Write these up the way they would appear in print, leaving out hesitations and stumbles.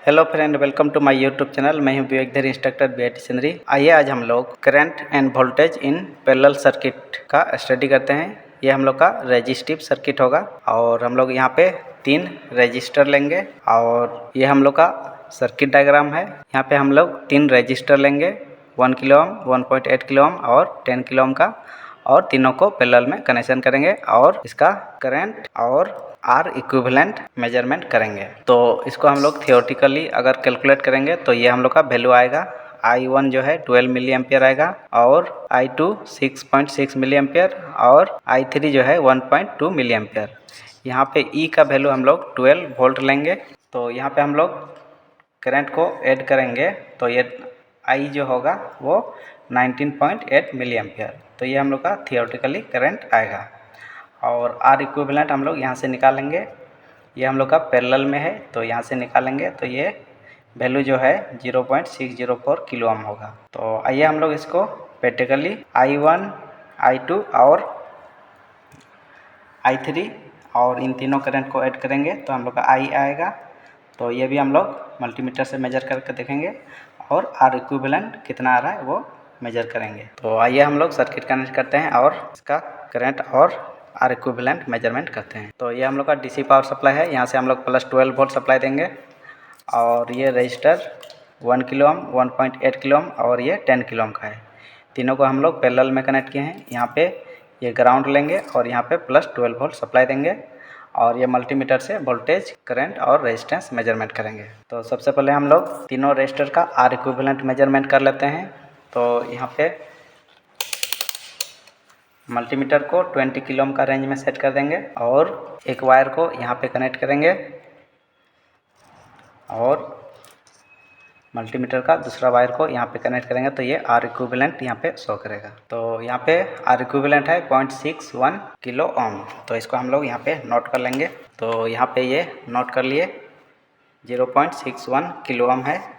Hello friend, welcome to my YouTube channel. मैं हूं विवेकधर, instructor BIT Sindri. आइए आज हम लोग current end voltage in parallel circuit का स्टडी करते हैं। ये हम लोग का रेजिस्टिव सर्किट होगा और हम लोग यहाँ पे 3 रजिस्टर लेंगे और ये हम लोग का सर्किट डायग्राम है। यहाँ पे हम लोग 3 रजिस्टर लेंगे, 1 किलो ओम, 1.8 किलो ओम और 10 किलो ओम का, और तीनों को पैरेलल में कनेक्शन करेंगे और इसका करंट और आर इक्विवेलेंट मेजरमेंट करेंगे। तो इसको हम लोग थियोरेटिकली अगर कैलकुलेट करेंगे तो ये हम लोग का वैल्यू आएगा। I1 जो है 12 मिली एम्पियर आएगा और I2 6.6 मिली एम्पियर और I3 जो है 1.2 मिली एम्पियर। यहाँ पे E का वैल्यू हम लोग 12 वोल्ट लेंगे। तो यहाँ पे हम लोग करंट को ऐड करेंगे तो ये I जो होगा वो 19.8 मिली एम्पियर। तो ये हम लोग का थियोरेटिकली करंट आएगा और आर इक्विवेलेंट हम लोग यहाँ से निकालेंगे। ये हम लोग का पैरेलल में है तो यहाँ से निकालेंगे तो ये वैल्यू जो है 0.604 किलो ओम होगा। तो आइए हम लोग इसको प्रैक्टिकली I1, I2 और I3 और इन तीनों करंट को ऐड करेंगे तो हम लोग का I आएगा। तो ये भी हम लोग मल्टीमीटर से मेजर करके देखेंगे और आर इक्विवेलेंट कितना आ रहा है वो मेजर करेंगे। तो आइए हम लोग सर्किट कनेक्ट करते हैं और इसका करंट और आर इक्विवेलेंट मेजरमेंट करते हैं। तो ये हम लोग का डीसी पावर सप्लाई है। यहाँ से हम लोग प्लस 12 वोल्ट सप्लाई देंगे और ये register 1 kilo ohm, 1.8 kilo ohm और ये 10 किलो ओम का है। तीनों को हम लोग पैरेलल में कनेक्ट किए हैं। यहाँ पे ये ग्राउंड लेंगे और यहाँ पे प्लस 12 वोल्ट सप्लाई देंगे और ये मल्टीमीटर से वोल्टेज, करंट और रेजिस्टेंस मेजरमेंट करेंगे। तो सबसे पहले हम लोग तीनों रजिस्टर का आर इक्विवेलेंट मेजरमेंट कर लेते हैं। तो यहाँ पे मल्टीमीटर को 20 किलो ओम का रेंज में सेट कर देंगे और एक वायर को यहाँ पे कनेक्ट करेंगे और मल्टीमीटर का दूसरा वायर को यहाँ पे कनेक्ट करेंगे तो ये आर इक्विवेलेंट यहाँ पे शो करेगा। तो यहाँ पे आर इक्विवेलेंट है 0.61 किलो ओम। तो इसको हम लोग यहाँ पे नोट कर लेंगे। तो यहाँ पे ये नोट कर लिए 0.61 किलो ओम है।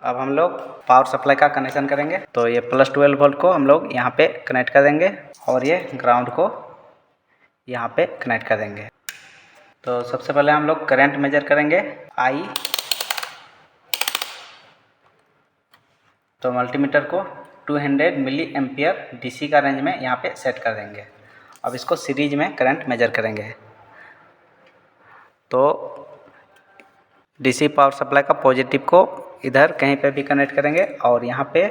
अब हम लोग पावर सप्लाई का कनेक्शन करेंगे। तो ये प्लस 12 वोल्ट को हम लोग यहाँ पे कनेक्ट कर देंगे और ये ग्राउंड को यहाँ पे कनेक्ट कर देंगे। तो सबसे पहले हम लोग करंट मेजर करेंगे I। तो मल्टीमीटर को 200 मिली एम्पियर डीसी का रेंज में यहाँ पे सेट कर देंगे। अब इसको सीरीज में करंट मेजर करेंगे। तो डीसी पावर सप्लाई का पॉजिटिव को इधर कहीं पे भी कनेक्ट करेंगे और यहाँ पे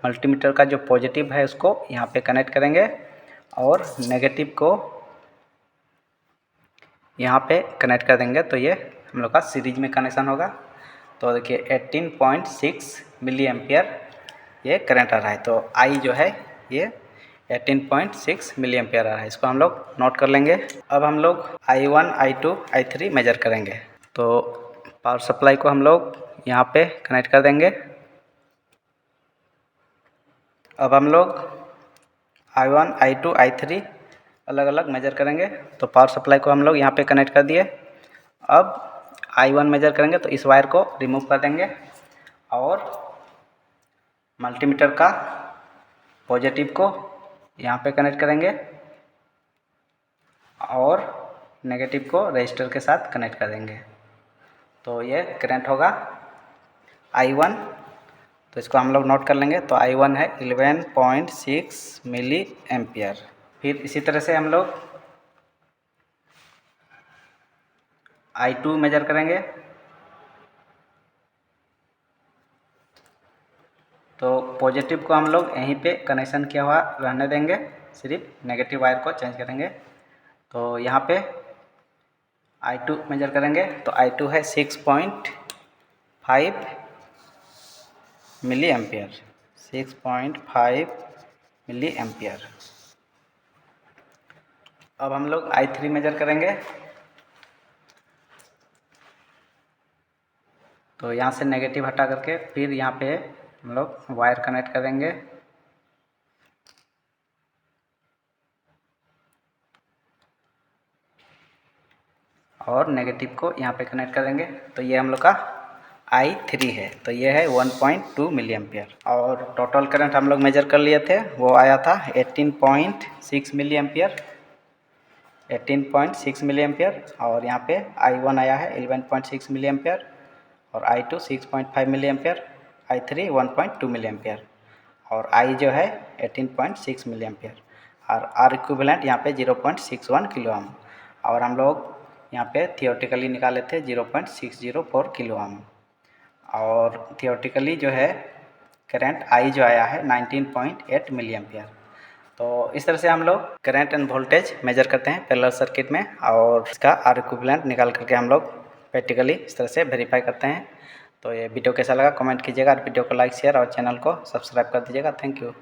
मल्टीमीटर का जो पॉजिटिव है उसको यहाँ पे कनेक्ट करेंगे और नेगेटिव को यहाँ पे कनेक्ट कर देंगे। तो ये हम लोग का सीरीज में कनेक्शन होगा। तो देखिए 18.6 मिली एम्पियर ये करंट आ रहा है। तो आई जो है ये 18.6 मिली एम्पियर आ रहा है। इसको हम लोग नोट कर लेंगे। अब हम लोग I1, I2, I3 मेजर करेंगे। तो पावर सप्लाई को हम लोग यहाँ पे कनेक्ट कर देंगे। अब हम लोग I1, I2, I3 अलग अलग मेजर करेंगे। तो पावर सप्लाई को हम लोग यहाँ पे कनेक्ट कर दिए। अब I1 मेजर करेंगे तो इस वायर को रिमूव कर देंगे और मल्टीमीटर का पॉजिटिव को यहाँ पे कनेक्ट करेंगे और नेगेटिव को रजिस्टर के साथ कनेक्ट कर देंगे। तो ये करंट होगा I1। तो इसको हम लोग नोट कर लेंगे। तो I1 है 11.6 मिली एम्पियर। फिर इसी तरह से हम लोग I2 मेजर करेंगे। तो पॉजिटिव को हम लोग यहीं पे कनेक्शन किया हुआ रहने देंगे, सिर्फ नेगेटिव वायर को चेंज करेंगे। तो यहाँ पे I2 मेजर करेंगे। तो I2 है 6.5 मिली एम्पियर, 6.5 मिली एम्पियर। अब हम लोग I3 मेजर करेंगे। तो यहाँ से नेगेटिव हटा करके फिर यहाँ पे हम लोग वायर कनेक्ट करेंगे और नेगेटिव को यहाँ पे कनेक्ट करेंगे। तो ये हम लोग का I3 है। तो ये है 1.2 मिली एम्पियर और टोटल करंट हम लोग मेजर कर लिए थे, वो आया था 18.6 मिली एम्पियर, 18.6 मिली एम्पियर। और यहाँ पे I1 आया है 11.6 मिली एम्पियर और I2 6.5 milli ampere, I3 1.2 milli ampere और I जो है 18.6 मिली एम्पियर और R इक्विवेलेंट यहाँ पे 0.61 किलो ओम और हम लोग यहाँ पे थियोरेटिकली निकाले थे 0.604 किलो ओम और थियोरेटिकली जो है करंट I जो आया है 19.8 मिली एम्पियर। तो इस तरह से हम लोग करंट एंड वोल्टेज मेजर करते हैं पैरेलल सर्किट में और इसका R इक्विवेलेंट निकाल करके हम लोग प्रैक्टिकली इस तरह से वेरीफाई करते हैं। तो ये वीडियो कैसा लगा कमेंट कीजिएगा और वीडियो को लाइक शेयर और चैनल को सब्सक्राइब कर दीजिएगा। Thank you.